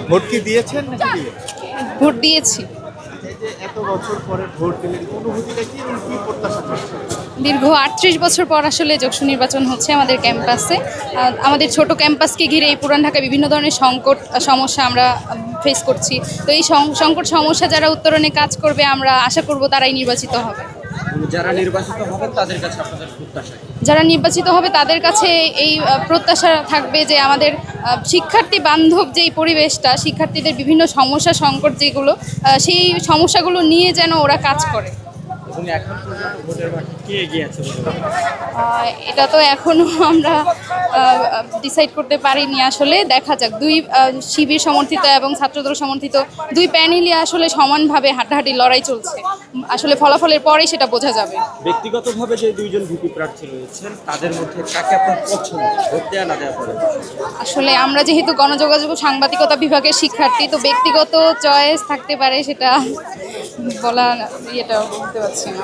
Vote কি দিয়েছেন নাকি দিয়ে? ভোট দিয়েছি। এই যে এত বছর পরে ভোট দিলেন, অনুভূতিটা কি এবং কি প্রত্যাশা করছেন? দীর্ঘ ৩৮ বছর পর আসলে যৌথ নির্বাচন হচ্ছে আমাদের ক্যাম্পাসে। আমাদের ছোট ক্যাম্পাসকে ঘিরে এই পুরান ঢাকায় বিভিন্ন ধরনের সংকট সমস্যা আমরা ফেস করছি। তো এই সংকট সমস্যা যারা উত্তরণে কাজ করবে আমরা আশা করব তারাই নির্বাচিত হবে। যারা নির্বাচিত হবেন তাদের কাছে আপনাদের প্রত্যাশা কি? যারা নির্বাচিত হবে তাদের কাছে এই প্রত্যাশা থাকবে যে আমাদের শিক্ষার্থী বান্ধব যেই পরিবেশটা, শিক্ষার্থীদের বিভিন্ন সমস্যা সংকট যেগুলো, সেই সমস্যাগুলো নিয়ে যেন ওরা কাজ করে। এবং এখন পর্যন্ত ভোটের মাঠে কে এগিয়ে আছে বলে মনে হয়? এটা তো এখনো আমরা ডিসাইড করতে পারিনি, আসলে দেখা যাক। দুই শিবির সমর্থিত এবং ছাত্রদল সমর্থিত দুই প্যানেলই আসলে সমানভাবে হাড্ডাহাড্ডি লড়াই চলছে। আসলে ফলাফলের পরেই সেটা বোঝা যাবে। ব্যক্তিগতভাবে যে দুইজন ভিপি প্রার্থী রয়েছেন তাদের মধ্যে কাকে আপনার পছন্দ, ভোট দেওয়া না দেওয়া পরে? আসলে আমরা যেহেতু গণযোগাযোগ ও সাংবাদিকতা বিভাগের শিক্ষার্থী, তো ব্যক্তিগত চয়েস থাকতে পারে, সেটা বলা ইয়েটা বলতে পারছি না।